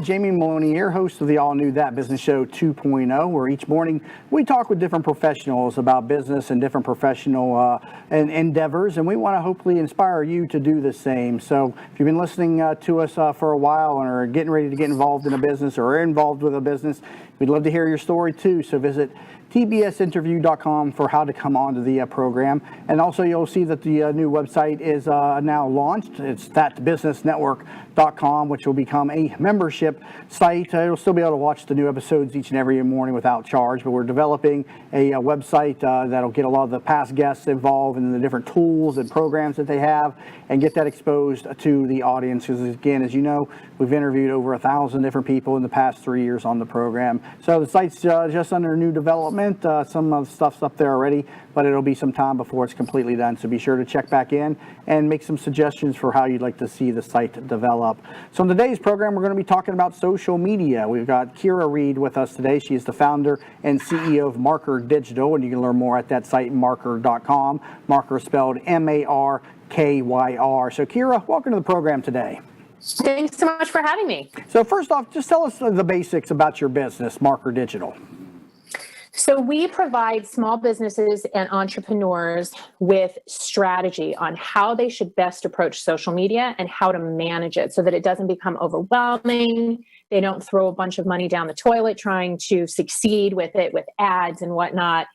Jamie Maloney here, host of the all-new That Business Show 2.0, where each morning we talk with different professionals about business and different professional endeavors, and we want to hopefully inspire you to do the same. So if you've been listening to us for a while and are getting ready to get involved in a business or are involved with a business, we'd love to hear your story too. So visit tbsinterview.com for how to come onto the program. And also you'll see that the new website is now launched. It's thatbusinessnetwork.com, which will become a membership site. You'll still be able to watch the new episodes each and every morning without charge, but we're developing a website that'll get a lot of the past guests involved in the different tools and programs that they have and get that exposed to the audience. Because again, as you know, we've interviewed over 1,000 different people in the past 3 years on the program. So the site's just under new development. Some of the stuff's up there already, but it'll be some time before it's completely done. So be sure to check back in and make some suggestions for how you'd like to see the site develop. So in today's program, we're going to be talking about social media. We've got Kira Reed with us today. She is the founder and CEO of Marker Digital, and you can learn more at that site, marker.com. Marker spelled Markyr. So Kira, welcome to the program today. Thanks so much for having me. So first off, just tell us the basics about your business, Marker Digital. So we provide small businesses and entrepreneurs with strategy on how they should best approach social media and how to manage it so that it doesn't become overwhelming. They don't throw a bunch of money down the toilet trying to succeed with it, with ads and whatnot,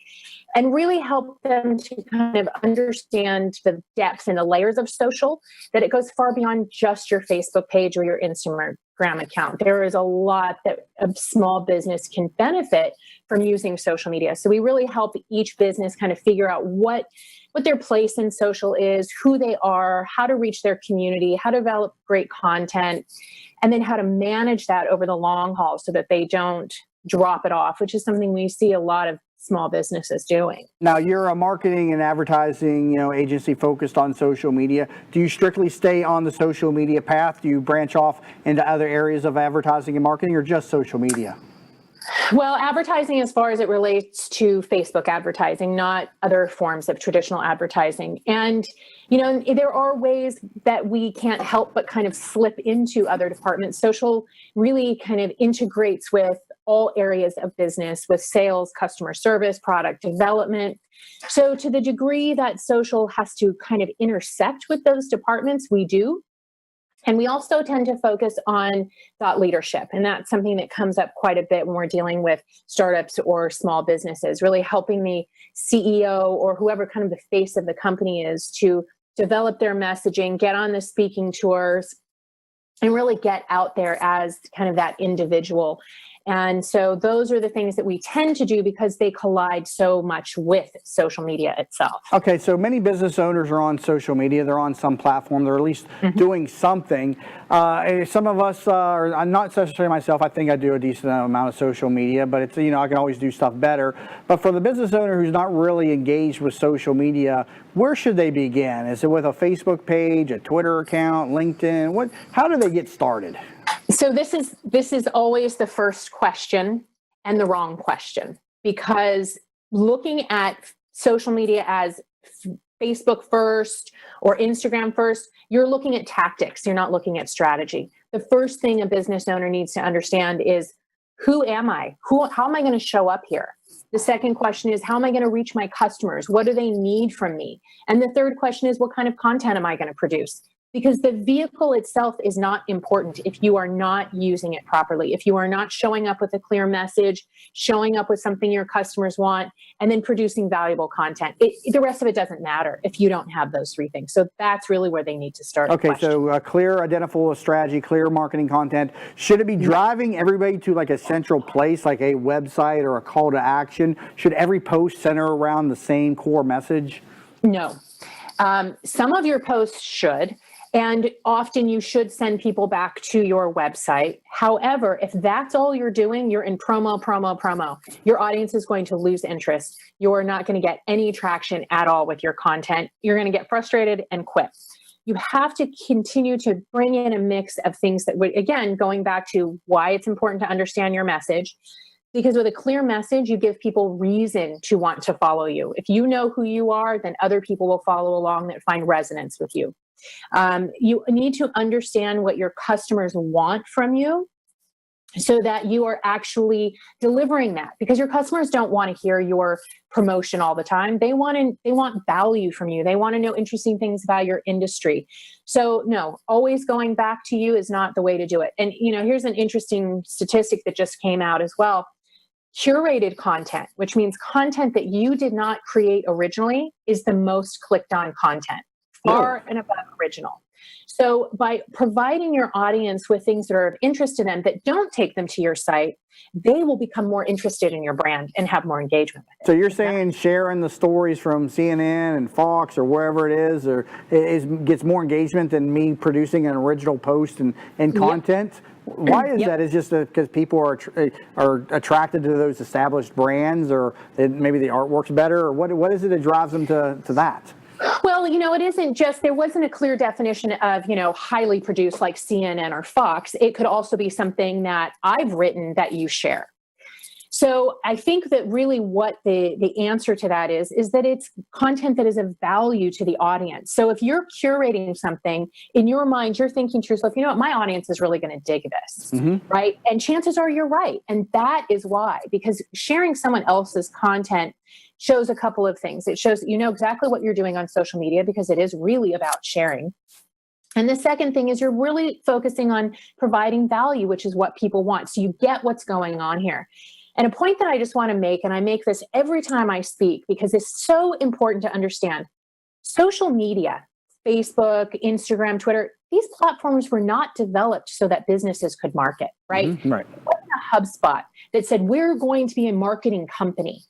and really help them to kind of understand the depth and the layers of social, that it goes far beyond just your Facebook page or your Instagram account. There is a lot that a small business can benefit from using social media. So we really help each business kind of figure out what their place in social is, who they are, how to reach their community, how to develop great content, and then how to manage that over the long haul so that they don't drop it off, which is something we see a lot of small businesses doing. Now, you're a marketing and advertising, agency focused on social media. Do you strictly stay on the social media path? Do you branch off into other areas of advertising and marketing, or just social media? Well, advertising as far as it relates to Facebook advertising, not other forms of traditional advertising. And, there are ways that we can't help but kind of slip into other departments. Social really kind of integrates with all areas of business, with sales, customer service, product development. So to the degree that social has to kind of intersect with those departments, we do. And we also tend to focus on thought leadership. And that's something that comes up quite a bit when we're dealing with startups or small businesses, really helping the CEO or whoever kind of the face of the company is to develop their messaging, get on the speaking tours, and really get out there as kind of that individual. And so those are the things that we tend to do because they collide so much with social media itself. Okay, so many business owners are on social media. They're on some platform. They're at least doing something. Some of us are, I'm not necessarily myself, I think I do a decent amount of social media, but it's, I can always do stuff better. But for the business owner who's not really engaged with social media, where should they begin? Is it with a Facebook page, a Twitter account, LinkedIn? How do they get started? So this is always the first question and the wrong question, because looking at social media as Facebook first or Instagram first, you're looking at tactics. You're not looking at strategy. The first thing a business owner needs to understand is, who am I? How am I going to show up here? The second question is, how am I going to reach my customers? What do they need from me? And the third question is, what kind of content am I going to produce? Because the vehicle itself is not important if you are not using it properly, if you are not showing up with a clear message, showing up with something your customers want, and then producing valuable content. The rest of it doesn't matter if you don't have those three things. So that's really where they need to start. Okay, so a clear, identifiable strategy, clear marketing content. Should it be driving everybody to like a central place, like a website or a call to action? Should every post center around the same core message? No. Some of your posts should. And often you should send people back to your website. However, if that's all you're doing, you're in promo. Your audience is going to lose interest. You're not going to get any traction at all with your content. You're going to get frustrated and quit. You have to continue to bring in a mix of things that would, again, going back to why it's important to understand your message. Because with a clear message, you give people reason to want to follow you. If you know who you are, then other people will follow along that find resonance with you. You need to understand what your customers want from you so that you are actually delivering that, because your customers don't want to hear your promotion all the time. They want value from you. They want to know interesting things about your industry. So no, always going back to you is not the way to do it. And here's an interesting statistic that just came out as well. Curated content, which means content that you did not create originally, is the most clicked on content, far and above original. So by providing your audience with things that are of interest to them that don't take them to your site, they will become more interested in your brand and have more engagement with it. So you're saying sharing the stories from CNN and Fox or wherever it is, gets more engagement than me producing an original post and content? Yep. Why is that? Is just because people are attracted to those established brands, or maybe the artwork's better, or what is it that drives them to that? Well, it isn't just, there wasn't a clear definition of, highly produced like CNN or Fox. It could also be something that I've written that you share. So I think that really what the answer to that is that it's content that is of value to the audience. So if you're curating something, in your mind, you're thinking to yourself, you know what, my audience is really going to dig this, right? And chances are you're right. And that is why, because sharing someone else's content shows a couple of things. It shows that you know exactly what you're doing on social media, because it is really about sharing. And the second thing is you're really focusing on providing value, which is what people want. So you get what's going on here. And a point that I just want to make, and I make this every time I speak because it's so important to understand, social media, Facebook, Instagram, Twitter, these platforms were not developed so that businesses could market, right? Right. It wasn't a HubSpot that said, we're going to be a marketing company.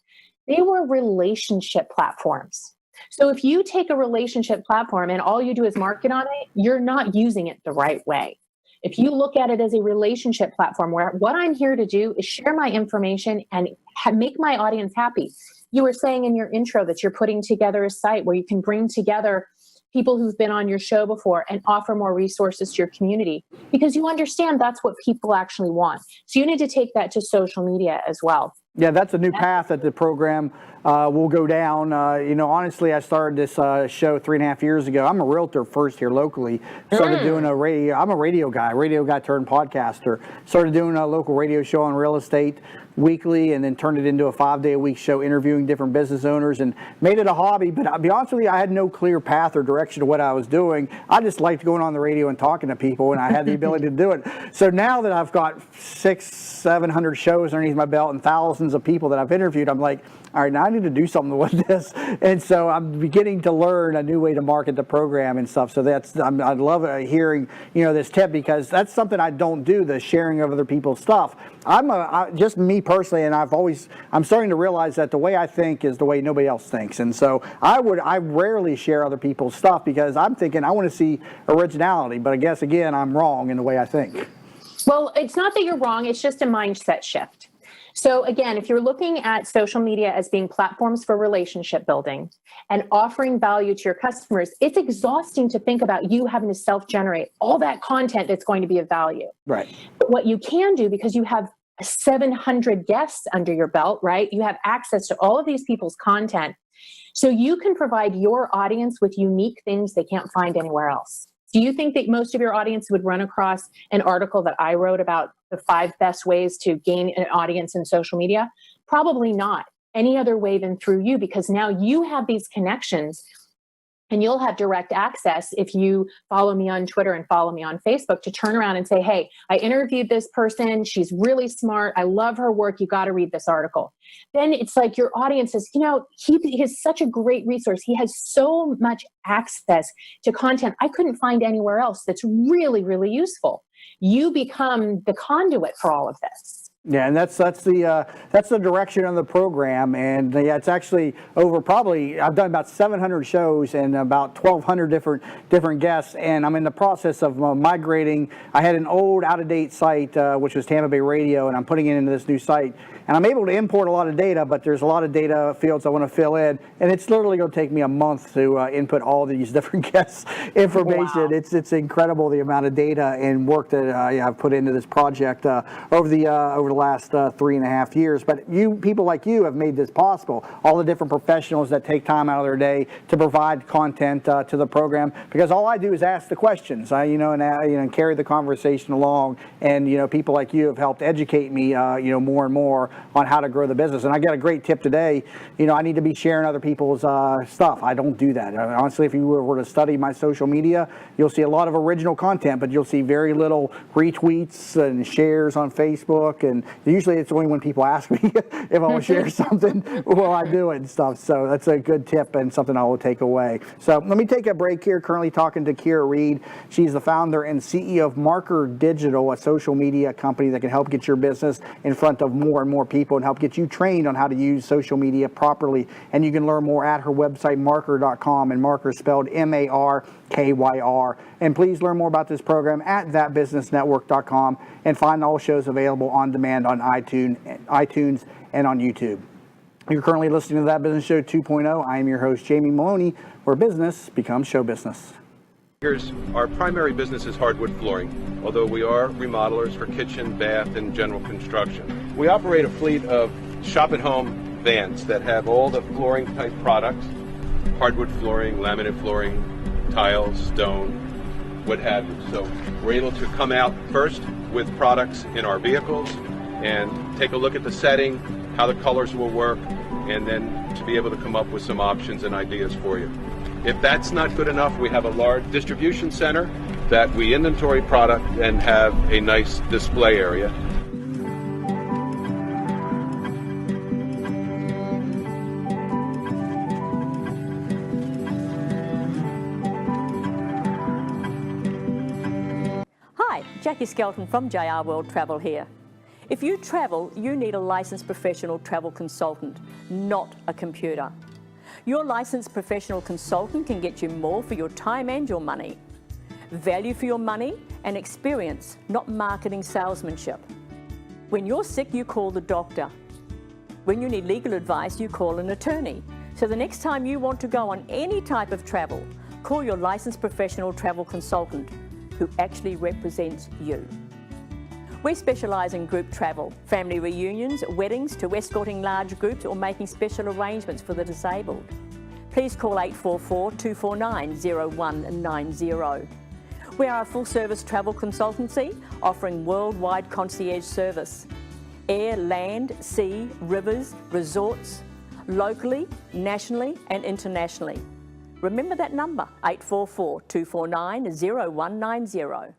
They were relationship platforms. So if you take a relationship platform and all you do is market on it, you're not using it the right way. If you look at it as a relationship platform where what I'm here to do is share my information and make my audience happy. You were saying in your intro that you're putting together a site where you can bring together people who've been on your show before and offer more resources to your community, because you understand that's what people actually want. So you need to take that to social media as well. Yeah, that's a new path that the program will go down. Honestly, I started this show 3.5 years ago. I'm a realtor first here locally. Started doing a radio. I'm a radio guy turned podcaster. Started doing a local radio show on real estate weekly, and then turned it into a 5-day-a-week show interviewing different business owners, and made it a hobby. But I'll be honest with you, I had no clear path or direction to what I was doing. I just liked going on the radio and talking to people, and I had the ability to do it. So now that I've got 600-700 shows underneath my belt and thousands of people that I've interviewed, I'm like, all right, now I need to do something with this. And so I'm beginning to learn a new way to market the program and stuff. So I love hearing, this tip, because that's something I don't do, the sharing of other people's stuff. Just me personally, and I'm starting to realize that the way I think is the way nobody else thinks. And so I rarely share other people's stuff, because I'm thinking I want to see originality. But I guess, again, I'm wrong in the way I think. Well, it's not that you're wrong. It's just a mindset shift. So again, if you're looking at social media as being platforms for relationship building and offering value to your customers, it's exhausting to think about you having to self-generate all that content that's going to be of value. Right. But what you can do, because you have 700 guests under your belt, right? You have access to all of these people's content. So you can provide your audience with unique things they can't find anywhere else. Do you think that most of your audience would run across an article that I wrote about the 5 best ways to gain an audience in social media? Probably not any other way than through you, because now you have these connections and you'll have direct access, if you follow me on Twitter and follow me on Facebook, to turn around and say, hey, I interviewed this person. She's really smart. I love her work. You got to read this article. Then it's like your audience is, he is such a great resource. He has so much access to content I couldn't find anywhere else that's really, really useful. You become the conduit for all of this. Yeah, and that's the direction of the program, and it's actually over. Probably I've done about 700 shows and about 1,200 different guests, and I'm in the process of migrating. I had an old, out-of-date site which was Tampa Bay Radio, and I'm putting it into this new site. And I'm able to import a lot of data, but there's a lot of data fields I want to fill in, and it's literally going to take me a month to input all these different guests' information. Wow. It's incredible the amount of data and work that I've put into this project over the the last 3.5 years. But people like you have made this possible. All the different professionals that take time out of their day to provide content to the program, because all I do is ask the questions, and carry the conversation along. And people like you have helped educate me, more and more on how to grow the business. And I got a great tip today. I need to be sharing other people's stuff. I don't do that. Honestly, if you were to study my social media, you'll see a lot of original content, but you'll see very little retweets and shares on Facebook. And usually it's only when people ask me if I will share something, will I do it and stuff. So that's a good tip and something I will take away. So let me take a break here. Currently talking to Kira Reed. She's the founder and CEO of Marker Digital, a social media company that can help get your business in front of more and more people and help get you trained on how to use social media properly. And you can learn more at her website, marker.com, and Marker spelled MARKYR. And please learn more about this program at thatbusinessnetwork.com and find all shows available on demand on iTunes and on YouTube. You're currently listening to That Business Show 2.0. I am your host, Jamie Maloney, where business becomes show business. Our primary business is hardwood flooring, although we are remodelers for kitchen, bath, and general construction. We operate a fleet of shop-at-home vans that have all the flooring type products, hardwood flooring, laminate flooring, tiles, stone, what have you. So we're able to come out first with products in our vehicles and take a look at the setting, how the colors will work, and then to be able to come up with some options and ideas for you. If that's not good enough, we have a large distribution center that we inventory product and have a nice display area. Hi, Jackie Skelton from JR World Travel here. If you travel, you need a licensed professional travel consultant, not a computer. Your licensed professional consultant can get you more for your time and your money. Value for your money and experience, not marketing salesmanship. When you're sick, you call the doctor. When you need legal advice, you call an attorney. So the next time you want to go on any type of travel, call your licensed professional travel consultant who actually represents you. We specialise in group travel, family reunions, weddings, to escorting large groups or making special arrangements for the disabled. Please call 844-249-0190. We are a full-service travel consultancy offering worldwide concierge service. Air, land, sea, rivers, resorts, locally, nationally and internationally. Remember that number, 844-249-0190.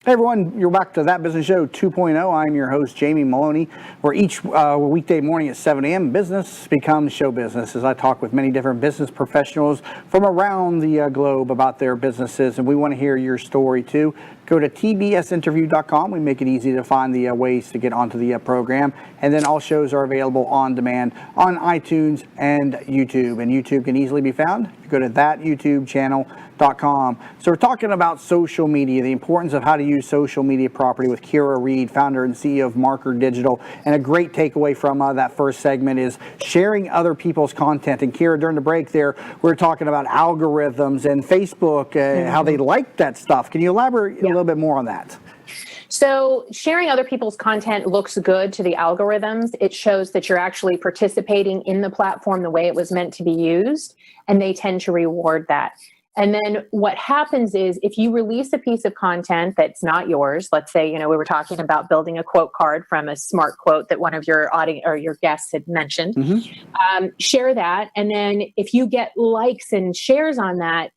Hey everyone, you're back to That Business Show 2.0. I'm your host, Jamie Maloney, where each weekday morning at 7 a.m., business becomes show business, as I talk with many different business professionals from around the globe about their businesses, and we want to hear your story too. Go to tbsinterview.com. We make it easy to find the ways to get onto the program. And then all shows are available on demand on iTunes and YouTube. And YouTube can easily be found. You go to thatyoutubechannel.com. So we're talking about social media, the importance of how to use social media properly with Kira Reed, founder and CEO of Marker Digital. And a great takeaway from that first segment is sharing other people's content. And Kira, during the break there, we were talking about algorithms and Facebook, how they like that stuff. Can you elaborate a little bit more on that? So sharing other people's content looks good to the algorithms. It shows that you're actually participating in the platform the way it was meant to be used, and they tend to reward that. And then what happens is if you release a piece of content that's not yours, let's say, we were talking about building a quote card from a smart quote that one of your audience or your guests had mentioned, share that. And then if you get likes and shares on that,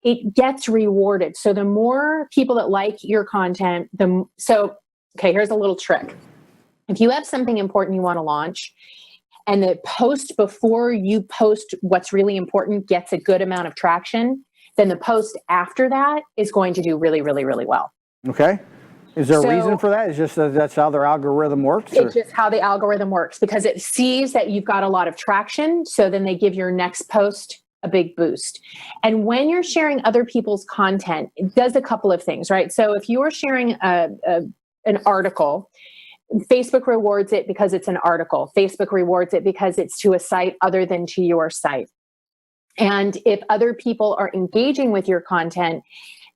it gets rewarded. So the more people that like your content, here's a little trick. If you have something important you want to launch, and the post before you post what's really important gets a good amount of traction, then the post after that is going to do really, really, really well. Okay. Is there a reason for that? It's just that's how their algorithm works? It's just how the algorithm works, because it sees that you've got a lot of traction. So then they give your next post a big boost. And when you're sharing other people's content, it does a couple of things, right? So if you're sharing an article, Facebook rewards it because it's an article. Facebook rewards it because it's to a site other than to your site. And if other people are engaging with your content,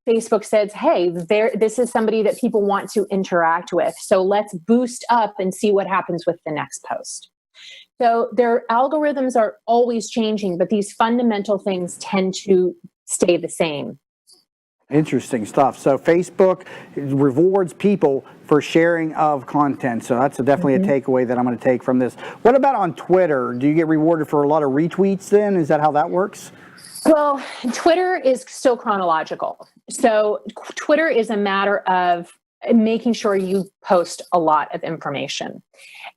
Facebook says, hey, this is somebody that people want to interact with. So let's boost up and see what happens with the next post. So their algorithms are always changing, but these fundamental things tend to stay the same. Interesting stuff. So Facebook rewards people for sharing of content. So that's definitely a takeaway that I'm going to take from this. What about on Twitter? Do you get rewarded for a lot of retweets then? Is that how that works? Well, Twitter is still chronological. So Twitter is a matter of making sure you post a lot of information.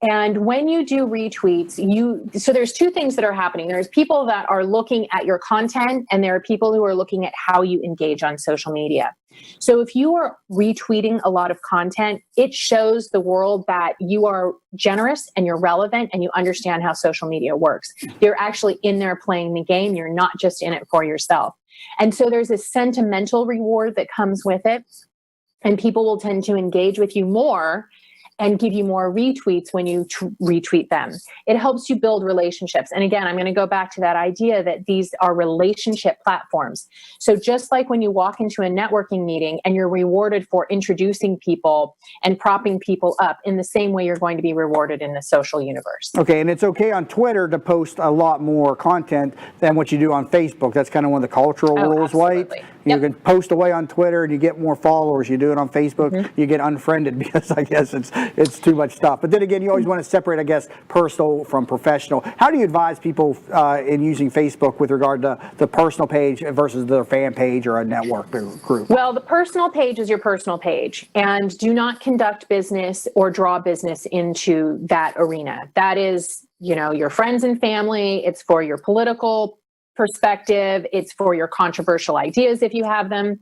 And when you do retweets, so there's two things that are happening. There's people that are looking at your content, and there are people who are looking at how you engage on social media. So if you are retweeting a lot of content, it shows the world that you are generous and you're relevant and you understand how social media works. You're actually in there playing the game. You're not just in it for yourself. And so there's a sentimental reward that comes with it. And people will tend to engage with you more and give you more retweets when you retweet them. It helps you build relationships. And again, I'm going to go back to that idea that these are relationship platforms. So just like when you walk into a networking meeting and you're rewarded for introducing people and propping people up, in the same way you're going to be rewarded in the social universe. Okay, and it's okay on Twitter to post a lot more content than what you do on Facebook. That's kind of one of the cultural rules, right? You can post away on Twitter and you get more followers. You do it on Facebook, you get unfriended because I guess it's too much stuff. But then again, you always want to separate, I guess, personal from professional. How do you advise people in using Facebook with regard to the personal page versus their fan page or a network group? Well, the personal page is your personal page, and do not conduct business or draw business into that arena. That is, your friends and family. It's for your political perspective. It's for your controversial ideas if you have them.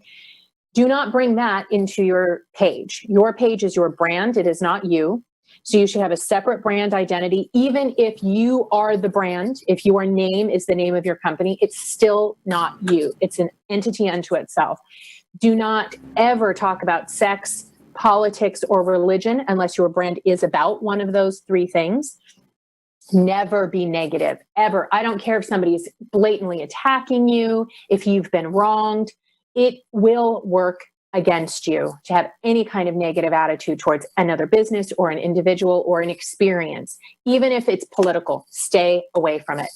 Do not bring that into your page. Your page is your brand. It is not you. So you should have a separate brand identity. Even if you are the brand, if your name is the name of your company, it's still not you. It's an entity unto itself. Do not ever talk about sex, politics, or religion unless your brand is about one of those three things. Never be negative, ever. I don't care if somebody's blatantly attacking you, if you've been wronged. It will work against you to have any kind of negative attitude towards another business or an individual or an experience. Even if it's political, stay away from it.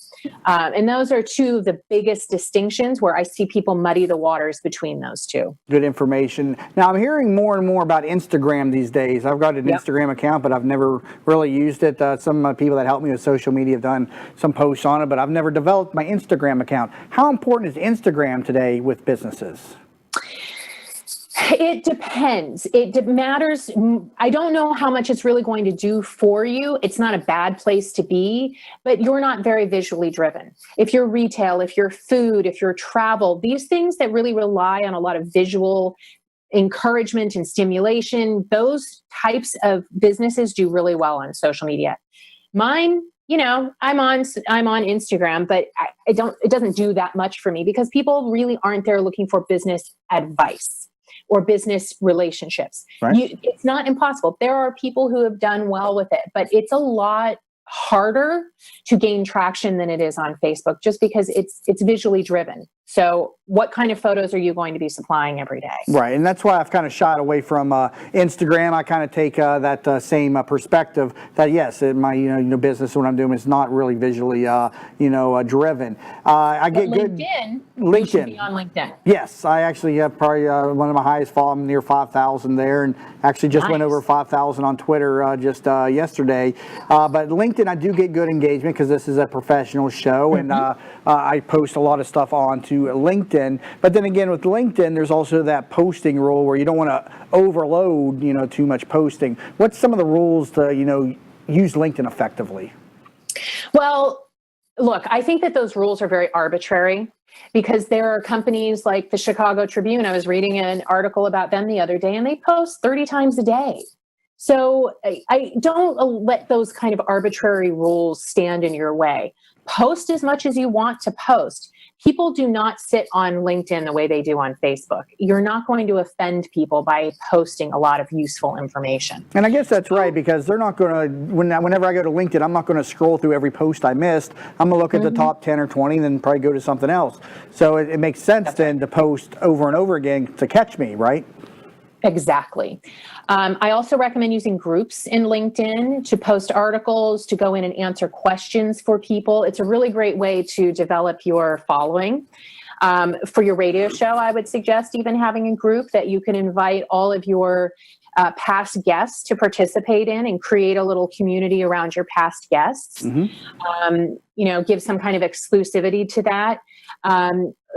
And those are two of the biggest distinctions where I see people muddy the waters between those two. Good information. Now, I'm hearing more and more about Instagram these days. I've got an Instagram account, but I've never really used it. Some people that help me with social media have done some posts on it, but I've never developed my Instagram account. How important is Instagram today with businesses? It depends. It matters. I don't know how much it's really going to do for you. It's not a bad place to be, but you're not very visually driven. If you're retail, if you're food, if you're travel, these things that really rely on a lot of visual encouragement and stimulation, those types of businesses do really well on social media. Mine, I'm on Instagram, but it doesn't do that much for me because people really aren't there looking for business advice or business relationships. Right. It's not impossible. There are people who have done well with it, but it's a lot harder to gain traction than it is on Facebook just because it's visually driven. So what kind of photos are you going to be supplying every day? Right, and that's why I've kind of shied away from Instagram. I kind of take that same perspective that yes, my business, what I'm doing is not really visually driven. I get good. You should be on LinkedIn. Yes, I actually have probably one of my highest follow. I'm near 5,000 there, and actually just went over 5,000 on Twitter just yesterday. But LinkedIn, I do get good engagement because this is a professional show, and I post a lot of stuff onto LinkedIn. But then again, with LinkedIn, there's also that posting rule where you don't want to overload, too much posting. What's some of the rules to, use LinkedIn effectively? Well, look, I think that those rules are very arbitrary because there are companies like the Chicago Tribune. I was reading an article about them the other day, and they post 30 times a day. So I don't let those kind of arbitrary rules stand in your way. Post as much as you want to post. People do not sit on LinkedIn the way they do on Facebook. You're not going to offend people by posting a lot of useful information. And I guess that's right, because they're not going to, whenever I go to LinkedIn, I'm not going to scroll through every post I missed. I'm going to look at the top 10 or 20 and then probably go to something else. So it makes sense then to post over and over again to catch me, right? Exactly. I also recommend using groups in LinkedIn to post articles, to go in and answer questions for people. It's a really great way to develop your following. For your radio show, I would suggest even having a group that you can invite all of your past guests to participate in and create a little community around your past guests. Give some kind of exclusivity to that.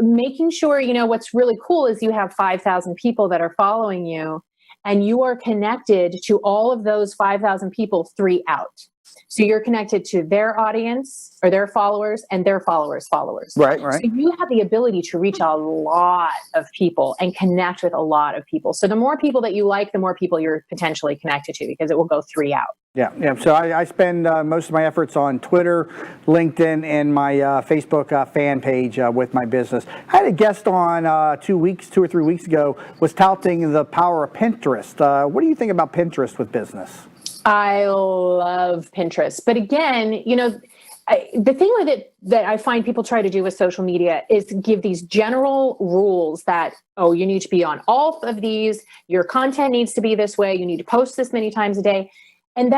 Making sure, what's really cool is you have 5,000 people that are following you, and you are connected to all of those 5,000 people 3 out. So you're connected to their audience or their followers and their followers' followers. Right. So you have the ability to reach a lot of people and connect with a lot of people. So the more people that you like, the more people you're potentially connected to, because it will go 3 out. Yeah. So I spend most of my efforts on Twitter, LinkedIn, and my Facebook fan page with my business. I had a guest on 2 or 3 weeks ago was touting the power of Pinterest. What do you think about Pinterest with business? I love Pinterest. But again, the thing with it that I find people try to do with social media is give these general rules that, you need to be on all of these, your content needs to be this way, you need to post this many times a day. And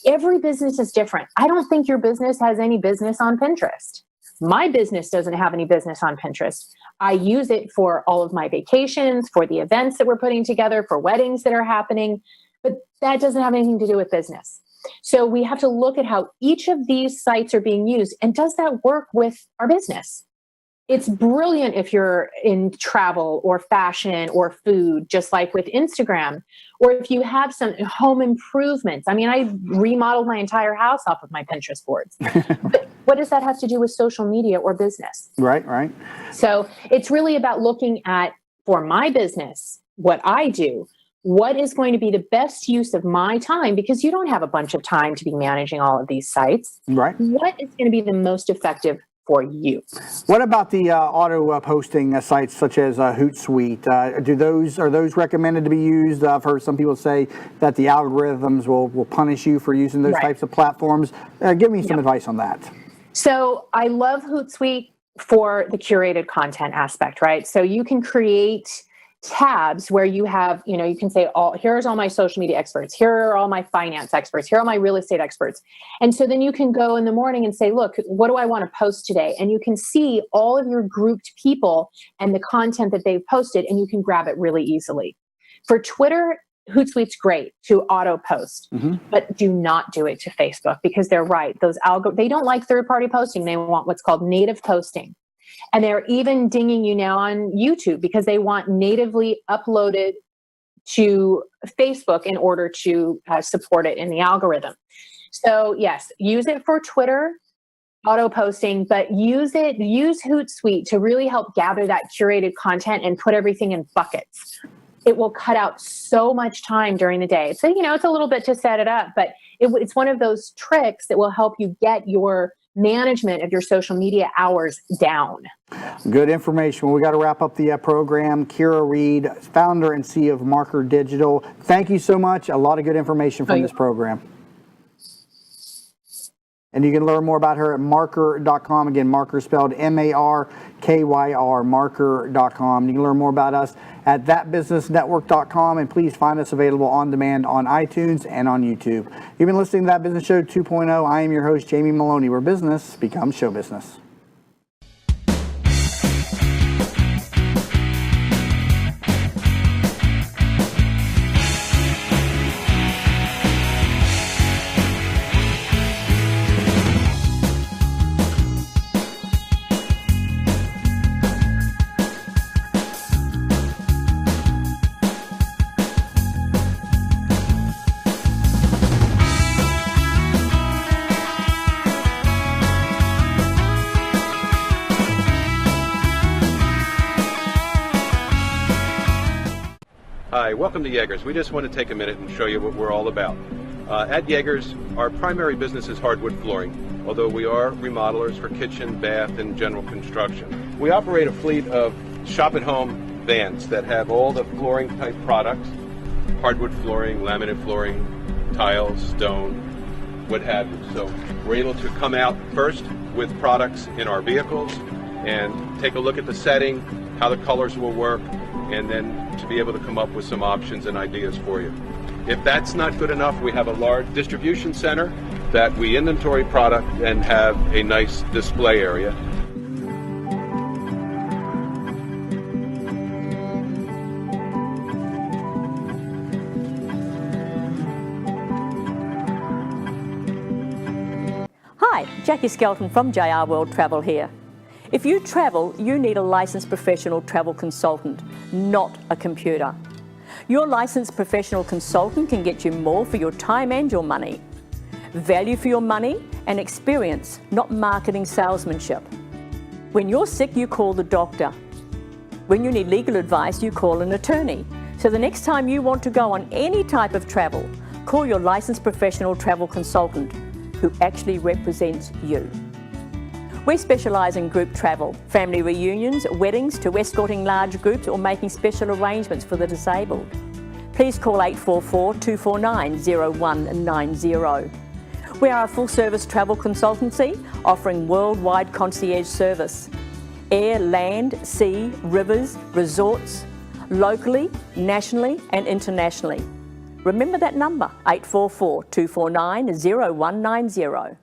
every business is different. I don't think your business has any business on Pinterest. My business doesn't have any business on Pinterest. I use it for all of my vacations, for the events that we're putting together, for weddings that are happening. But that doesn't have anything to do with business. So we have to look at how each of these sites are being used, and does that work with our business? It's brilliant if you're in travel or fashion or food, just like with Instagram, or if you have some home improvements. I mean, I remodeled my entire house off of my Pinterest boards. But what does that have to do with social media or business? Right. So it's really about looking at, for my business, what I do, what is going to be the best use of my time, because you don't have a bunch of time to be managing all of these sites. Right. What is going to be the most effective for you? What about the auto posting sites such as Hootsuite? Are those recommended to be used? I've heard some people say that the algorithms will punish you for using those types of platforms. Give me some advice on that. So I love Hootsuite for the curated content aspect, right? So you can create tabs where you have, you can say, here's all my social media experts, here are all my finance experts, here are my real estate experts. And so then you can go in the morning and say, look, what do I want to post today? And you can see all of your grouped people and the content that they've posted, and you can grab it really easily. For Twitter, Hootsuite's great to auto post, but do not do it to Facebook, because they're right. They don't like third-party posting. They want what's called native posting. And they're even dinging you now on YouTube because they want natively uploaded to Facebook in order to support it in the algorithm. So yes, use it for Twitter, auto posting, but use Hootsuite to really help gather that curated content and put everything in buckets. It will cut out so much time during the day. So, it's a little bit to set it up, but it's one of those tricks that will help you get your management of your social media hours down. Good information. Well, we got to wrap up the program. Kira Reed, founder and CEO of Marker Digital. Thank you so much. A lot of good information from this program. And you can learn more about her at marker.com. Again, marker spelled M-A-R-K-Y-R, marker.com. You can learn more about us at thatbusinessnetwork.com. And please find us available on demand on iTunes and on YouTube. You've been listening to That Business Show 2.0. I am your host, Jamie Maloney, where business becomes show business. Hi, welcome to Yeagers. We just want to take a minute and show you what we're all about. At Yeagers, our primary business is hardwood flooring, although we are remodelers for kitchen, bath, and general construction. We operate a fleet of shop-at-home vans that have all the flooring-type products, hardwood flooring, laminate flooring, tiles, stone, what have you. So we're able to come out first with products in our vehicles and take a look at the setting, how the colors will work, and then to be able to come up with some options and ideas for you. If that's not good enough, we have a large distribution center that we inventory product and have a nice display area. Hi, Jackie Skelton from JR World Travel here. If you travel, you need a licensed professional travel consultant, not a computer. Your licensed professional consultant can get you more for your time and your money. Value for your money and experience, not marketing salesmanship. When you're sick, you call the doctor. When you need legal advice, you call an attorney. So the next time you want to go on any type of travel, call your licensed professional travel consultant who actually represents you. We specialise in group travel, family reunions, weddings, to escorting large groups or making special arrangements for the disabled. Please call 844-249-0190. We are a full-service travel consultancy offering worldwide concierge service. Air, land, sea, rivers, resorts, locally, nationally and internationally. Remember that number, 844-249-0190.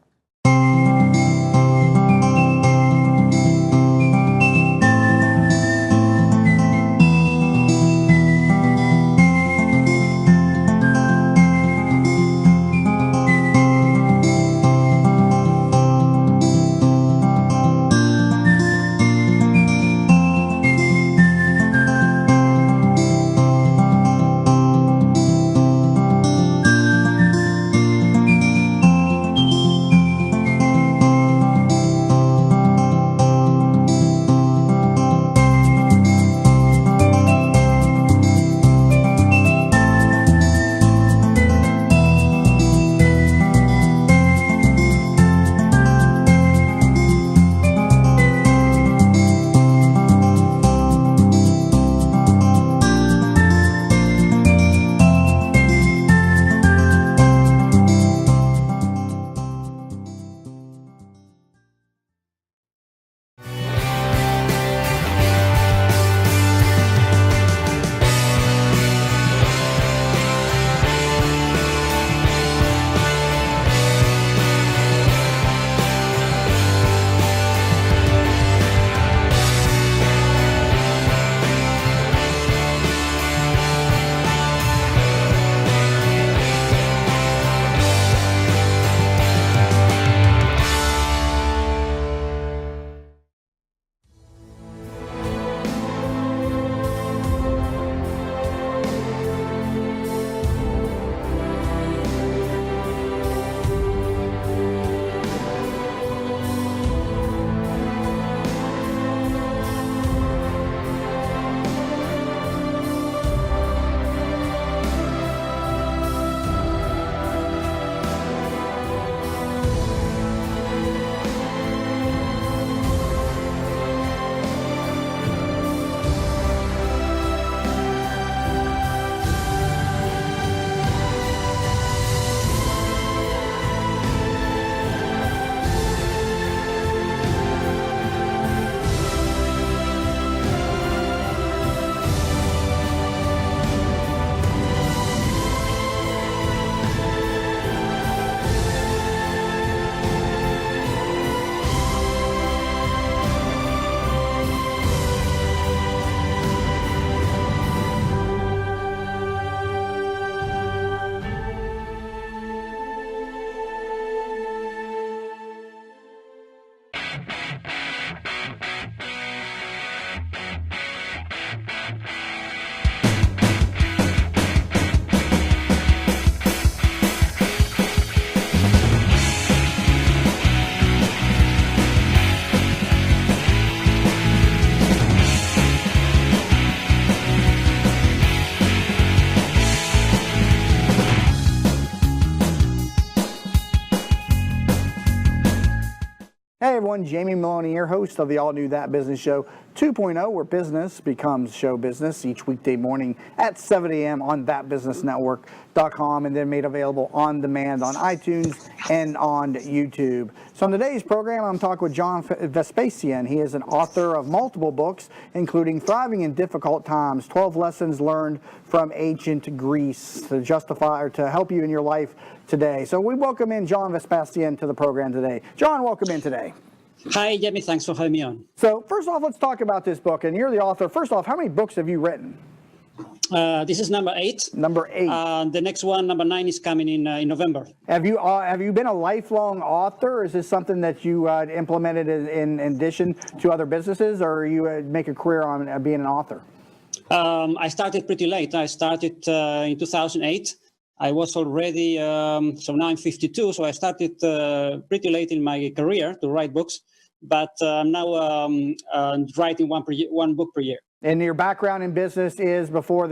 Hey everyone, Jamie Maloney here, host of the all-new That Business Show 2.0, where business becomes show business, each weekday morning at 7 a.m. on thatbusinessnetwork.com, and then made available on demand on iTunes and on YouTube. So on today's program, I'm talking with John Vespasian. He is an author of multiple books, including Thriving in Difficult Times, 12 Lessons Learned from Ancient Greece to justify or to help you in your life today. So we welcome in John Vespasian to the program today. John, welcome in today. Hi, Jamie. Thanks for having me on. So first off, let's talk about this book. And you're the author. First off, how many books have you written? This is number 8. Number 8. The next one, number 9, is coming in November. Have you been a lifelong author? Or is this something that you implemented in addition to other businesses, or you make a career on being an author? I started pretty late. I started in 2008. I was already, so now I'm 52, so I started pretty late in my career to write books, but I'm now writing one book per year. And your background in business is before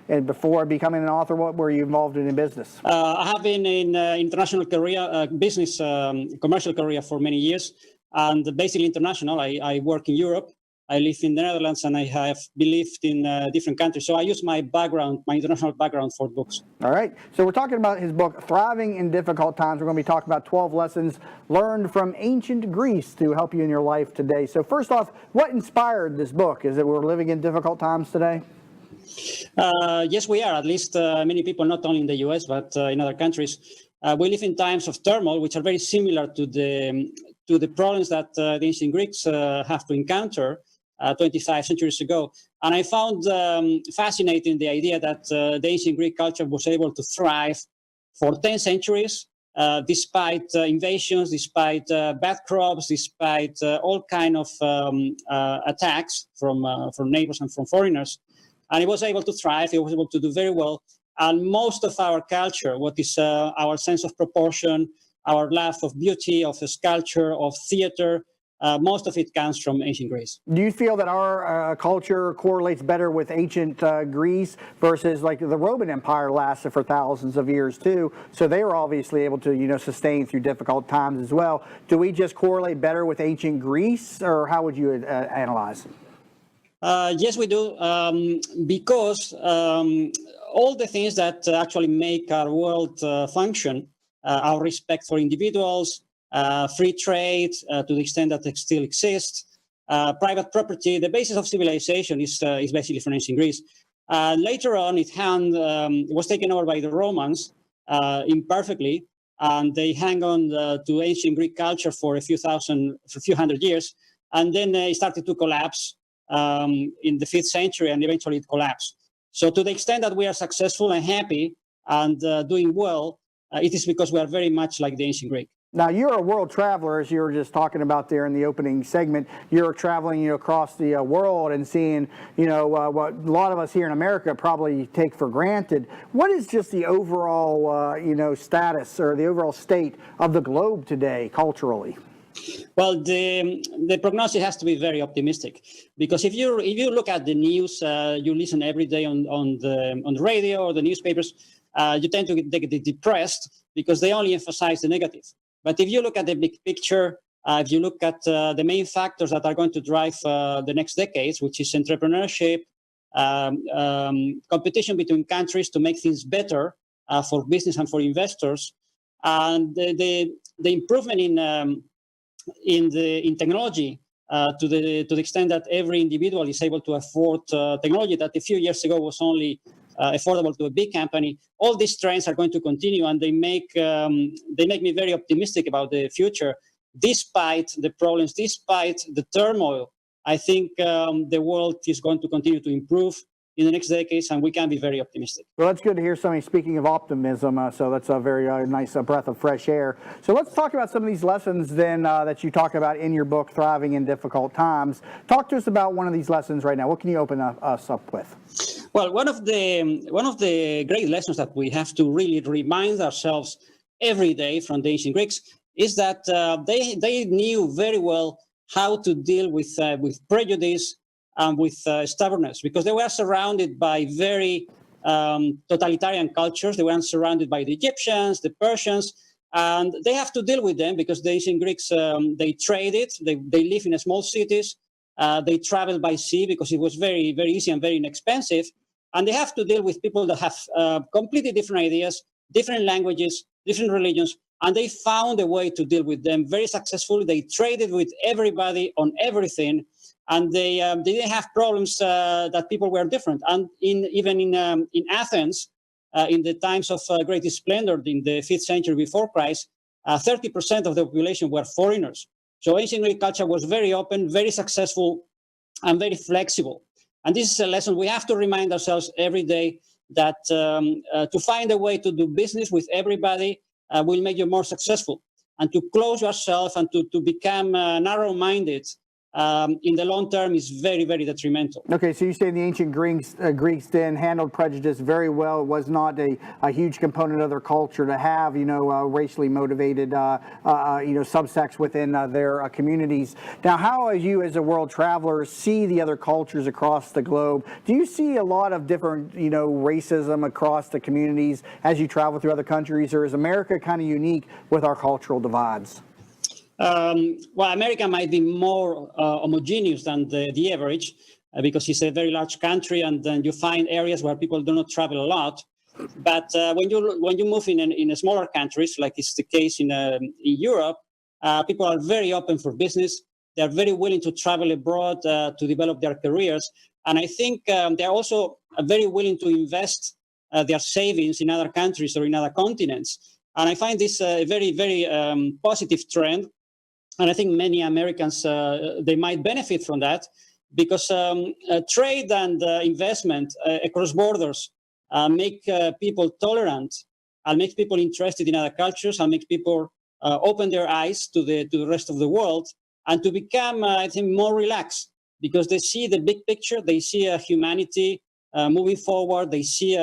before becoming an author. What were you involved in business? I have been in international career, business, commercial career for many years, and basically international. I work in Europe. I live in the Netherlands, and I have lived in different countries. So I use my background, my international background, for books. All right. So we're talking about his book, Thriving in Difficult Times. We're going to be talking about 12 lessons learned from ancient Greece to help you in your life today. So first off, what inspired this book? Is it we're living in difficult times today? Yes, we are. At least many people, not only in the US, but in other countries. We live in times of turmoil, which are very similar to the problems that the ancient Greeks have to encounter 25 centuries ago. And I found fascinating the idea that the ancient Greek culture was able to thrive for 10 centuries, despite invasions, despite bad crops, despite all kind of attacks from neighbors and from foreigners. And it was able to thrive, it was able to do very well. And most of our culture, what is our sense of proportion, our love of beauty, of sculpture, of theater, most of it comes from ancient Greece. Do you feel that our culture correlates better with ancient Greece versus like the Roman Empire lasted for thousands of years too? So they were obviously able to, sustain through difficult times as well. Do we just correlate better with ancient Greece, or how would you analyze? Yes, we do, because all the things that actually make our world function, our respect for individuals, free trade to the extent that it still exists, private property, the basis of civilization is basically from ancient Greece. Later on, it was taken over by the Romans imperfectly, and they hang on to ancient Greek culture for a few hundred years, and then it started to collapse in the 5th century, and eventually it collapsed. So to the extent that we are successful and happy and doing well, it is because we are very much like the ancient Greek. Now, you're a world traveler, as you were just talking about there in the opening segment. You're traveling across the world and seeing, what a lot of us here in America probably take for granted. What is just the overall, status or the overall state of the globe today culturally? Well, the prognosis has to be very optimistic, because if you look at the news, you listen every day on the radio or the newspapers, you tend to get depressed because they only emphasize the negative. But if you look at the big picture, if you look at the main factors that are going to drive the next decades, which is entrepreneurship, competition between countries to make things better for business and for investors, and the improvement in technology to the extent that every individual is able to afford technology that a few years ago was only affordable to a big company. All these trends are going to continue, and they make me very optimistic about the future. Despite the problems, despite the turmoil, I think the world is going to continue to improve in the next decades, and we can be very optimistic. Well, that's good to hear somebody speaking of optimism, so that's a very nice breath of fresh air. So let's talk about some of these lessons then that you talk about in your book, Thriving in Difficult Times. Talk to us about one of these lessons right now. What can you open us up with? Well, one of the great lessons that we have to really remind ourselves every day from the ancient Greeks is that they knew very well how to deal with prejudice and with stubbornness, because they were surrounded by very totalitarian cultures. They were surrounded by the Egyptians, the Persians, And they have to deal with them because the ancient Greeks, they traded, they live in small cities, they travel by sea because it was very, very easy and very inexpensive. And they have to deal with people that have completely different ideas, different languages, different religions, and they found a way to deal with them very successfully. They traded with everybody on everything, and they didn't have problems that people were different. And even in Athens, in the times of greatest splendor in the 5th century before Christ, 30% of the population were foreigners. So ancient Greek culture was very open, very successful, and very flexible. And this is a lesson we have to remind ourselves every day, that to find a way to do business with everybody will make you more successful. And to close yourself and to become narrow-minded in the long term is very, very detrimental. Okay, so you say the ancient Greeks then handled prejudice very well. It was not a huge component of their culture to have, racially motivated, subsects within their communities. Now, how you as a world traveler see the other cultures across the globe? Do you see a lot of different, racism across the communities as you travel through other countries, or is America kind of unique with our cultural divides? Well, America might be more homogeneous than the average because it's a very large country, and then you find areas where people do not travel a lot. But when you move in smaller countries, like it's the case in Europe, people are very open for business. They are very willing to travel abroad to develop their careers, and I think they are also very willing to invest their savings in other countries or in other continents. And I find this a very, very positive trend. And I think many Americans, they might benefit from that because trade and investment across borders make people tolerant and make people interested in other cultures and make people open their eyes to the rest of the world and to become, I think, more relaxed because they see the big picture. They see humanity moving forward. They see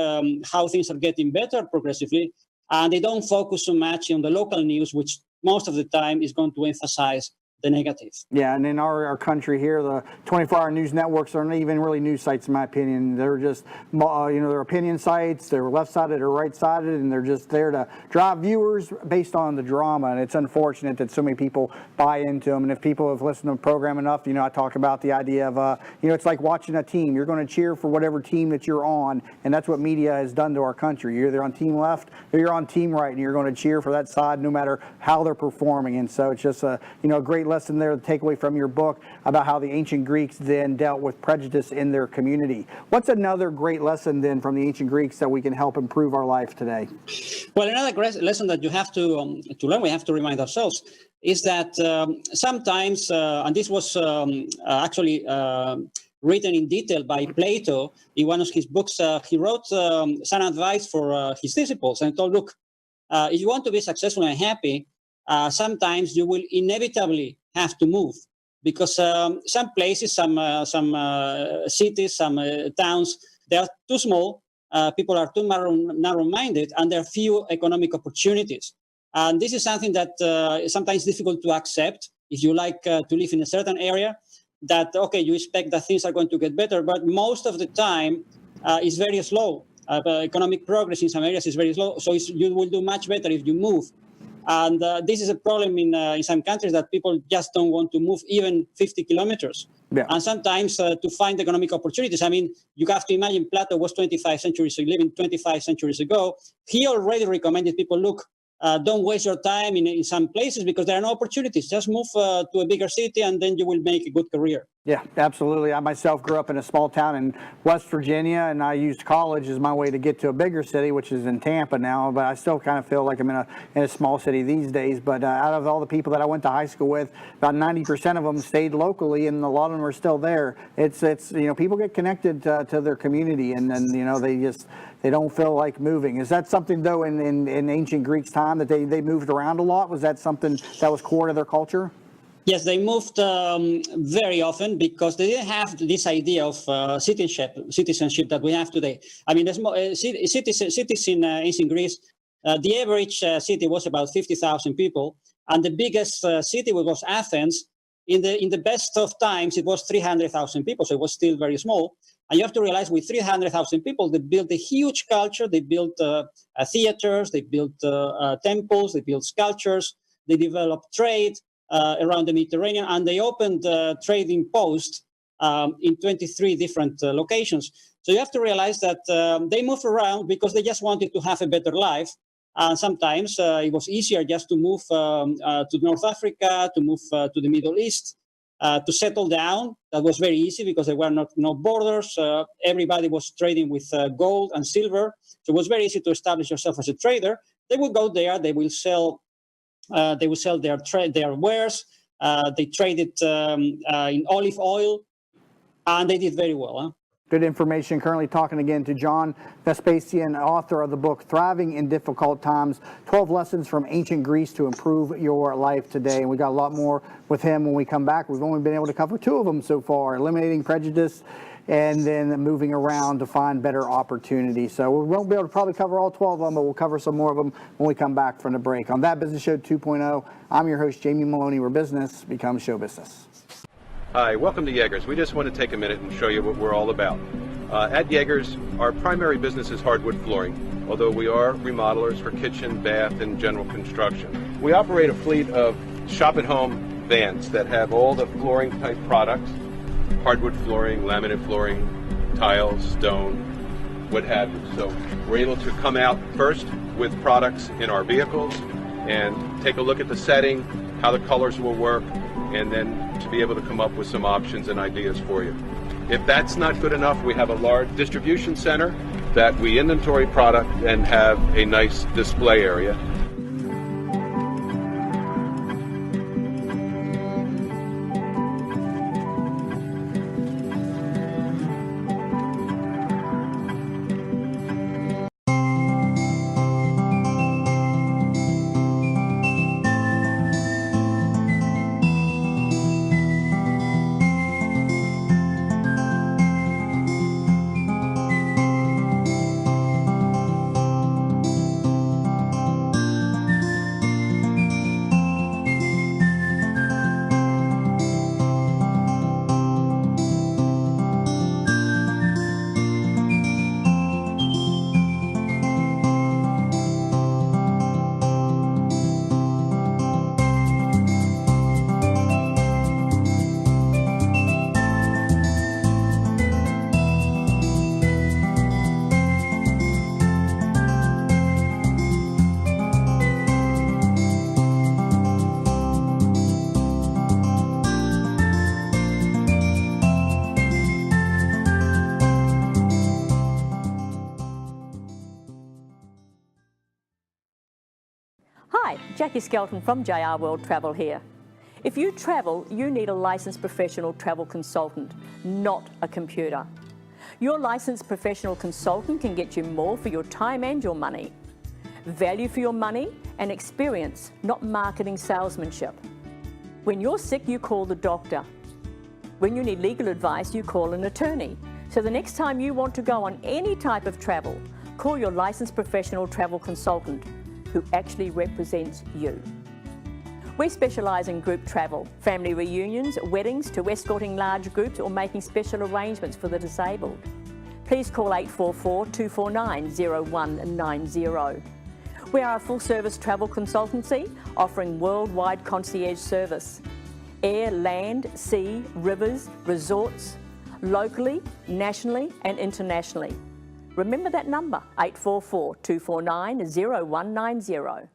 how things are getting better progressively. And they don't focus so much on the local news, which most of the time is going to emphasize the negative. Yeah, and in our country here, the 24-hour news networks aren't even really news sites, in my opinion. They're just, they're opinion sites. They're left-sided or right-sided, and they're just there to drive viewers based on the drama. And it's unfortunate that so many people buy into them. And if people have listened to the program enough, I talk about the idea of, it's like watching a team. You're going to cheer for whatever team that you're on, and that's what media has done to our country. You're either on team left or you're on team right, and you're going to cheer for that side no matter how they're performing. And so it's just a great lesson there to take away from your book about how the ancient Greeks then dealt with prejudice in their community. What's another great lesson then from the ancient Greeks that we can help improve our life today? Well, another great lesson that you have to learn, we have to remind ourselves, is that sometimes, and this was actually written in detail by Plato in one of his books, he wrote some advice for his disciples and told, look, if you want to be successful and happy, sometimes you will inevitably have to move because some places, some cities, some towns, they are too small. People are too narrow-minded, and there are few economic opportunities. And this is something that is sometimes difficult to accept if you like to live in a certain area. That okay, you expect that things are going to get better, but most of the time it's very slow. Economic progress in some areas is very slow, so you will do much better if you move. And this is a problem in some countries that people just don't want to move even 50 kilometers. Yeah. And sometimes to find economic opportunities, I mean, you have to imagine Plato was 25 centuries, living 25 centuries ago. He already recommended people, look, don't waste your time in some places because there are no opportunities. Just move to a bigger city and then you will make a good career. Yeah, absolutely. I myself grew up in a small town in West Virginia, and I used college as my way to get to a bigger city, which is in Tampa now. But I still kind of feel like I'm in a small city these days. But out of all the people that I went to high school with, about 90% of them stayed locally, and a lot of them are still there. It's people get connected to their community, and then they don't feel like moving. Is that something though in ancient Greeks' time that they moved around a lot? Was that something that was core to their culture? Yes, they moved very often because they didn't have this idea of citizenship that we have today. I mean, cities in ancient Greece, the average city was about 50,000 people, and the biggest city was Athens. In the best of times, it was 300,000 people, so it was still very small. And you have to realize with 300,000 people, they built a huge culture. They built theaters, they built temples, they built sculptures, they developed trade around the Mediterranean, and they opened trading posts in 23 different locations. So you have to realize that they moved around because they just wanted to have a better life. And sometimes it was easier just to move to North Africa, to move to the Middle East, to settle down. That was very easy because there were no borders. Everybody was trading with gold and silver. So it was very easy to establish yourself as a trader. They would go there, they will sell their wares. They traded in olive oil, and they did very well. Huh? Good information. Currently talking again to John Vespasian, author of the book Thriving in Difficult Times, 12 Lessons from Ancient Greece to Improve Your Life Today. And we got a lot more with him when we come back. We've only been able to cover 2 of them so far, eliminating prejudice and then moving around to find better opportunities. So we won't be able to probably cover all 12 of them, but we'll cover some more of them when we come back from the break. On That Business Show 2.0, I'm your host, Jamie Maloney, where business becomes show business. Hi, welcome to Jaegers. We just want to take a minute and show you what we're all about. At Jaegers, our primary business is hardwood flooring, although we are remodelers for kitchen, bath, and general construction. We operate a fleet of shop-at-home vans that have all the flooring-type products, hardwood flooring, laminate flooring, tiles, stone, what have you. So we're able to come out first with products in our vehicles and take a look at the setting, how the colors will work, and then to be able to come up with some options and ideas for you. If that's not good enough, we have a large distribution center that we inventory product and have a nice display area. Hi, Jackie Skelton from JR World Travel here. If you travel, you need a licensed professional travel consultant, not a computer. Your licensed professional consultant can get you more for your time and your money. Value for your money and experience, not marketing salesmanship. When you're sick, you call the doctor. When you need legal advice, you call an attorney. So the next time you want to go on any type of travel, call your licensed professional travel consultant who actually represents you. We specialise in group travel, family reunions, weddings, to escorting large groups or making special arrangements for the disabled. Please call 844-249-0190. We are a full-service travel consultancy offering worldwide concierge service. Air, land, sea, rivers, resorts, locally, nationally and internationally. Remember that number, 844-249-0190.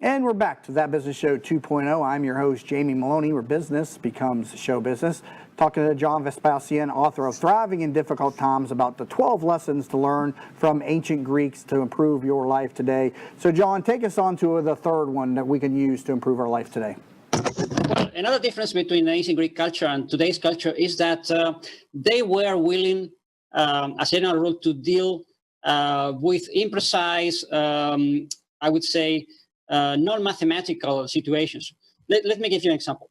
And we're back to That Business Show 2.0. I'm your host, Jamie Maloney, where business becomes show business. Talking to John Vespasian, author of Thriving in Difficult Times, about the 12 lessons to learn from ancient Greeks to improve your life today. So, John, take us on to the third one that we can use to improve our life today. Well, another difference between the ancient Greek culture and today's culture is that they were willing, as a general rule, to deal with imprecise, I would say, non-mathematical situations. Let me give you an example.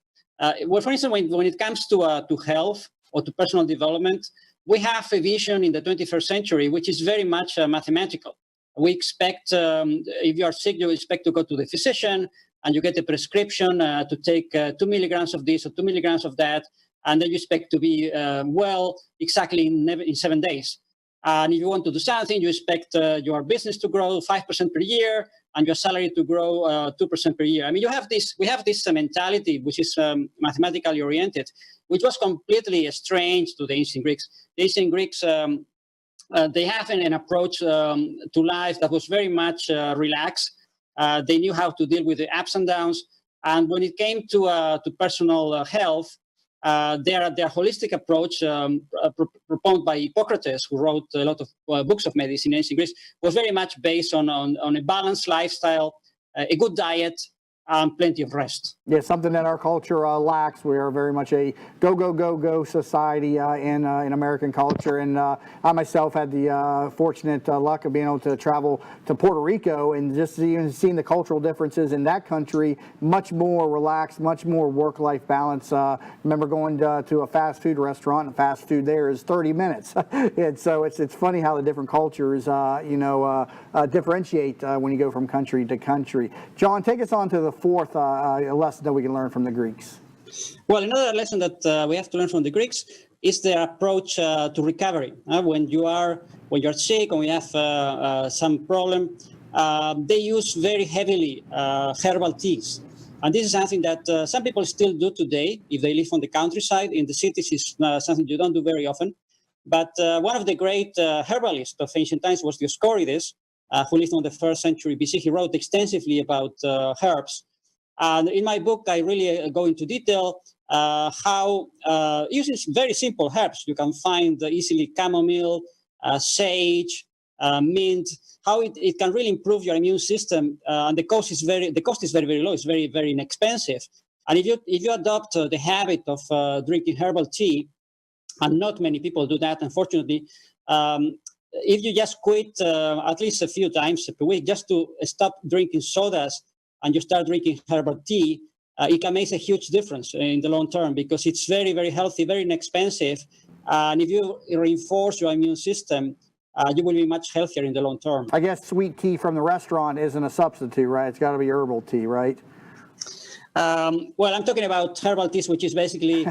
Well, for instance, when it comes to health or to personal development, we have a vision in the 21st century which is very much mathematical. We expect, if you are sick, you expect to go to the physician and you get a prescription to take 2 milligrams of this or 2 milligrams of that, and then you expect to be well exactly in 7 days. And if you want to do something, you expect your business to grow 5% per year and your salary to grow 2% per year. I mean, we have this mentality, which is mathematically oriented, which was completely strange to the ancient Greeks. The ancient Greeks, they have an approach to life that was very much relaxed. They knew how to deal with the ups and downs. And when it came to personal health, their holistic approach propounded by Hippocrates, who wrote a lot of books of medicine in ancient Greece, was very much based on a balanced lifestyle, a good diet, and plenty of rest. Yeah, something that our culture lacks. We are very much a go, go, go, go society in American culture. And I myself had the fortunate luck of being able to travel to Puerto Rico and just even seeing the cultural differences in that country, much more relaxed, much more work-life balance. Remember going to a fast food restaurant, and fast food there is 30 minutes. And so it's funny how the different cultures, differentiate when you go from country to country. John, take us on to the fourth lesson that we can learn from the Greeks. Well, another lesson that we have to learn from the Greeks is their approach to recovery. When you're sick or you have some problem, they use very heavily herbal teas. And this is something that some people still do today if they live on the countryside. In the cities, it's something you don't do very often. But one of the great herbalists of ancient times was Dioscorides, who lived on the 1st century BC. He wrote extensively about herbs. And in my book, I really go into detail how using very simple herbs, you can find easily chamomile, sage, mint, how it can really improve your immune system. And the cost is very, very low. It's very, very inexpensive. And if you adopt the habit of drinking herbal tea, and not many people do that, unfortunately, if you just quit at least a few times per week, just to stop drinking sodas, and you start drinking herbal tea, it can make a huge difference in the long term because it's very, very healthy, very inexpensive. And if you reinforce your immune system, you will be much healthier in the long term. I guess sweet tea from the restaurant isn't a substitute, right? It's got to be herbal tea, right? Well, I'm talking about herbal teas, which is basically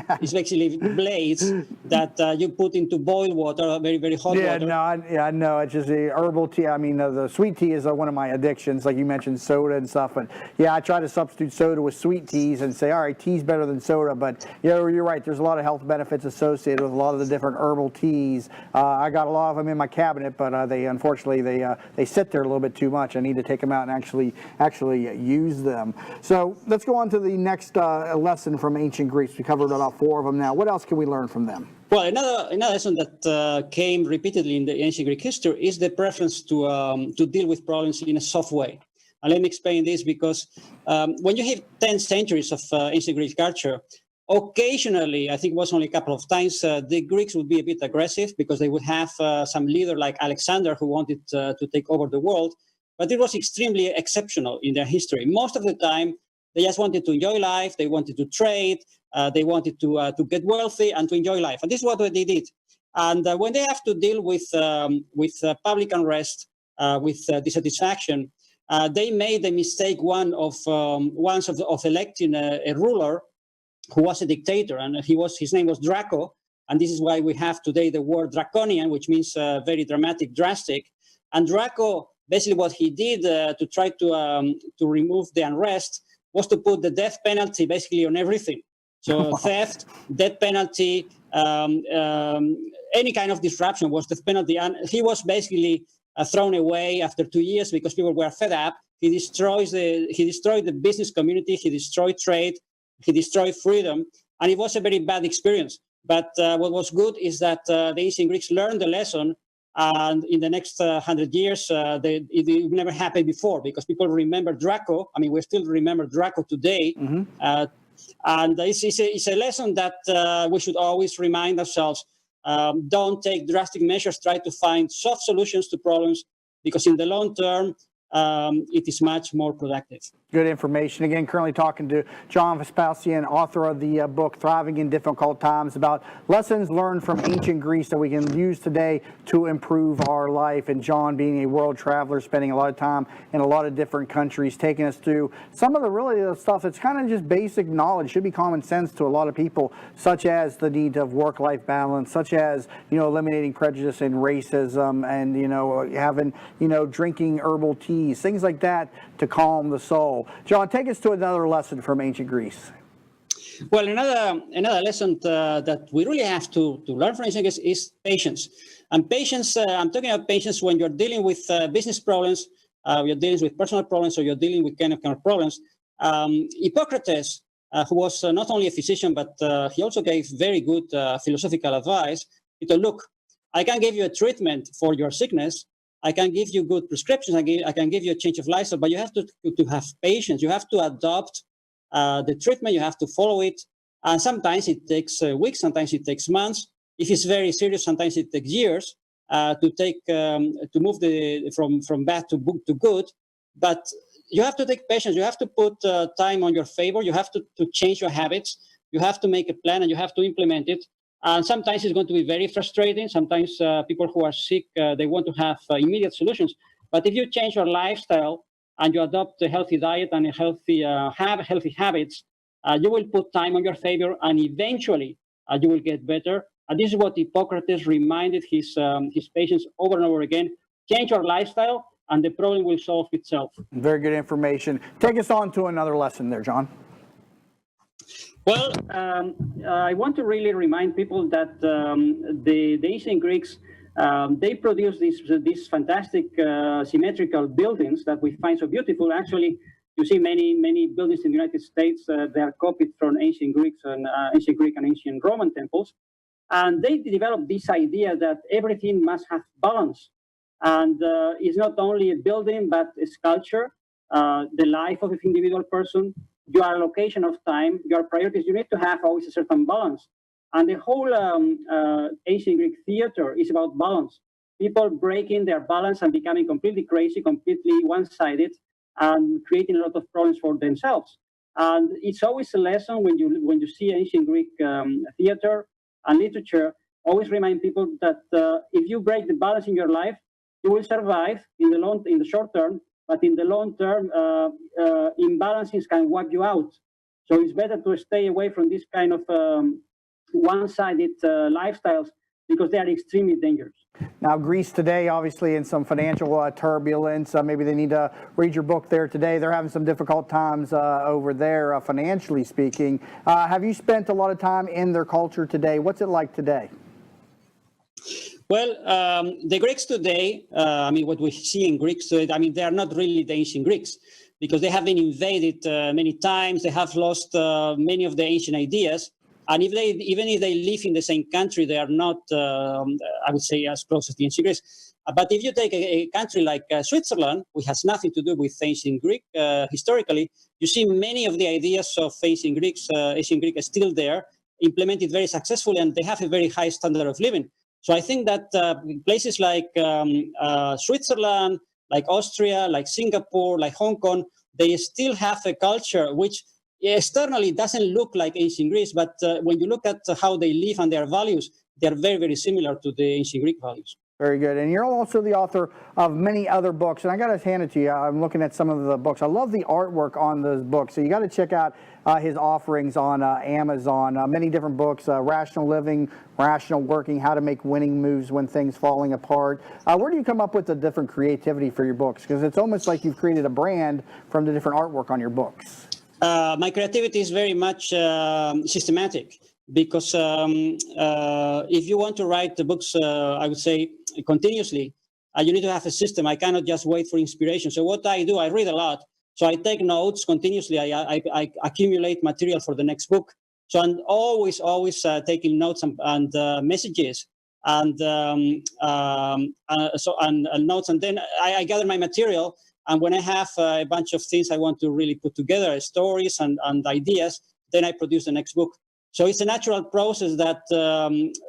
blades that you put into boiled water, very, very hot water. No, it's just the herbal tea. I mean, the sweet tea is one of my addictions, like you mentioned, soda and stuff. But yeah, I try to substitute soda with sweet teas and say, all right, tea's better than soda. But you're right. There's a lot of health benefits associated with a lot of the different herbal teas. I got a lot of them in my cabinet, but they unfortunately they sit there a little bit too much. I need to take them out and actually use them. So let's go on to the next lesson from ancient Greece. We covered about 4 of them now. What else can we learn from them? Well, another lesson that came repeatedly in the ancient Greek history is the preference to deal with problems in a soft way. And let me explain this because when you have 10 centuries of ancient Greek culture, occasionally, I think it was only a couple of times, the Greeks would be a bit aggressive because they would have some leader like Alexander who wanted to take over the world. But it was extremely exceptional in their history. Most of the time, they just wanted to enjoy life. They wanted to trade. They wanted to get wealthy and to enjoy life. And this is what they did. And when they have to deal with public unrest, with dissatisfaction, they made the mistake once of electing a ruler who was a dictator, and his name was Draco. And this is why we have today the word draconian, which means very dramatic, drastic. And Draco, basically, what he did to try to remove the unrest was to put the death penalty basically on everything. So theft, death penalty, any kind of disruption was death penalty. And he was basically thrown away after 2 years because people were fed up. He destroyed the business community. He destroyed trade. He destroyed freedom. And it was a very bad experience. But what was good is that the ancient Greeks learned the lesson. And in the next 100 years, it never happened before because people remember Draco. I mean, we still remember Draco today. Mm-hmm. And it's a lesson that we should always remind ourselves. Don't take drastic measures. Try to find soft solutions to problems because in the long term, it is much more productive. Good information. Again, currently talking to John Vespasian, author of the book Thriving in Difficult Times, about lessons learned from ancient Greece that we can use today to improve our life. And John, being a world traveler, spending a lot of time in a lot of different countries, taking us through some of the stuff that's kind of just basic knowledge, should be common sense to a lot of people, such as the need of work-life balance, such as, eliminating prejudice and racism, and, having, drinking herbal teas, things like that to calm the soul. John, take us to another lesson from ancient Greece. Well, another lesson that we really have to learn from ancient Greece is patience. And patience, I'm talking about patience when you're dealing with business problems, you're dealing with personal problems, or you're dealing with kind of problems. Hippocrates, who was not only a physician, but he also gave very good philosophical advice. He told, look, I can give you a treatment for your sickness. I can give you good prescriptions. I can give you a change of lifestyle, but you have to have patience. You have to adopt the treatment. You have to follow it. And sometimes it takes weeks. Sometimes it takes months. If it's very serious, sometimes it takes years to move from bad to good. But you have to take patience. You have to put time on your favor. You have to change your habits. You have to make a plan and you have to implement it. And sometimes it's going to be very frustrating. Sometimes people who are sick, they want to have immediate solutions. But if you change your lifestyle and you adopt a healthy diet and healthy habits, you will put time on your favor, and eventually you will get better. And this is what Hippocrates reminded his patients over and over again. Change your lifestyle, and the problem will solve itself. Very good information. Take us on to another lesson there, John. Well, I want to really remind people that the ancient Greeks, they produced these fantastic symmetrical buildings that we find so beautiful. Actually, you see many buildings in the United States, they are copied from ancient Greeks and ancient Greek and ancient Roman temples. And they developed this idea that everything must have balance. And it's not only a building, but a sculpture, the life of an individual person, your allocation of time, your priorities. You need to have always a certain balance. And the whole ancient Greek theater is about balance. People breaking their balance and becoming completely crazy, completely one-sided, and creating a lot of problems for themselves. And it's always a lesson when you see ancient Greek theater and literature. Always remind people that if you break the balance in your life, you will survive in the short term. But in the long term, imbalances can wipe you out. So it's better to stay away from this kind of one-sided lifestyles, because they are extremely dangerous. Now, Greece today, obviously in some financial turbulence. Maybe they need to read your book there today. They're having some difficult times over there, financially speaking. Have you spent a lot of time in their culture today? What's it like today? Well, the Greeks today, what we see in Greeks today, they are not really the ancient Greeks, because they have been invaded many times. They have lost many of the ancient ideas. And even if they live in the same country, they are not, I would say, as close as the ancient Greeks. But if you take a country like Switzerland, which has nothing to do with ancient Greek historically, you see many of the ideas of ancient Greek are still there, implemented very successfully, and they have a very high standard of living. So I think that places like Switzerland, like Austria, like Singapore, like Hong Kong, they still have a culture which externally doesn't look like ancient Greece, but when you look at how they live and their values, they're very, very similar to the ancient Greek values. Very good. And you're also the author of many other books. And I got to hand it to you. I'm looking at some of the books. I love the artwork on those books. So you got to check out his offerings on Amazon. Many different books, Rational Living, Rational Working, How to Make Winning Moves When Things Falling Apart. Where do you come up with the different creativity for your books? Because it's almost like you've created a brand from the different artwork on your books. My creativity is very much systematic, because if you want to write the books, I would say, continuously, you need to have a system. I cannot just wait for inspiration. So what I do, I read a lot. So I take notes continuously. I accumulate material for the next book. So I'm always taking notes and messages and notes. And then I gather my material. And when I have a bunch of things I want to really put together, stories and ideas, then I produce the next book. So it's a natural process that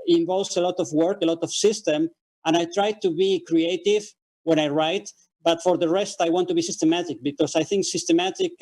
involves a lot of work, a lot of system. And I try to be creative when I write. But for the rest, I want to be systematic because I think systematic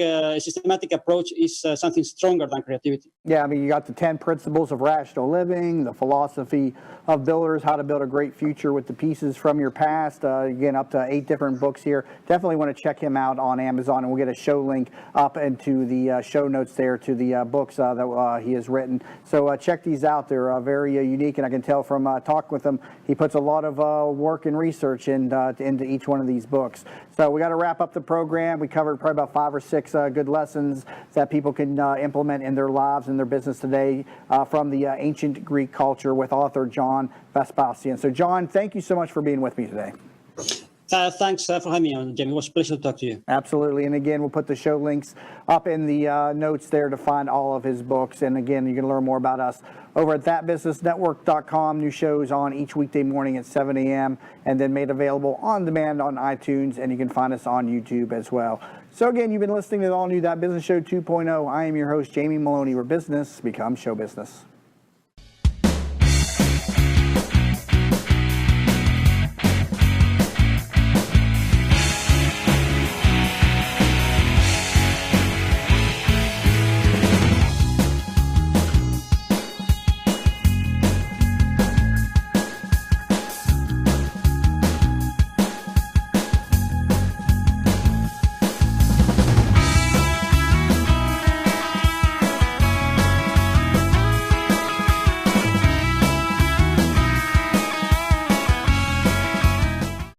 approach is something stronger than creativity. Yeah, I mean, you got the 10 principles of rational living, the philosophy of builders, how to build a great future with the pieces from your past. Again, up to 8 different books here. Definitely want to check him out on Amazon, and we'll get a show link up into the show notes there to the books that he has written. So check these out. They're very unique, and I can tell from talking with him, he puts a lot of work and research into each one of these books. So we got to wrap up the program. We covered probably about 5 or 6 good lessons that people can implement in their lives and their business today from the ancient Greek culture with author John Vespasian. So John, thank you so much for being with me today. Thanks for having me on, Jamie. It was a pleasure to talk to you. Absolutely. And again, we'll put the show links up in the notes there to find all of his books. And again, you can learn more about us over at thatbusinessnetwork.com. New shows on each weekday morning at 7 a.m. and then made available on demand on iTunes. And you can find us on YouTube as well. So again, you've been listening to the all new That Business Show 2.0. I am your host, Jamie Maloney, where business becomes show business.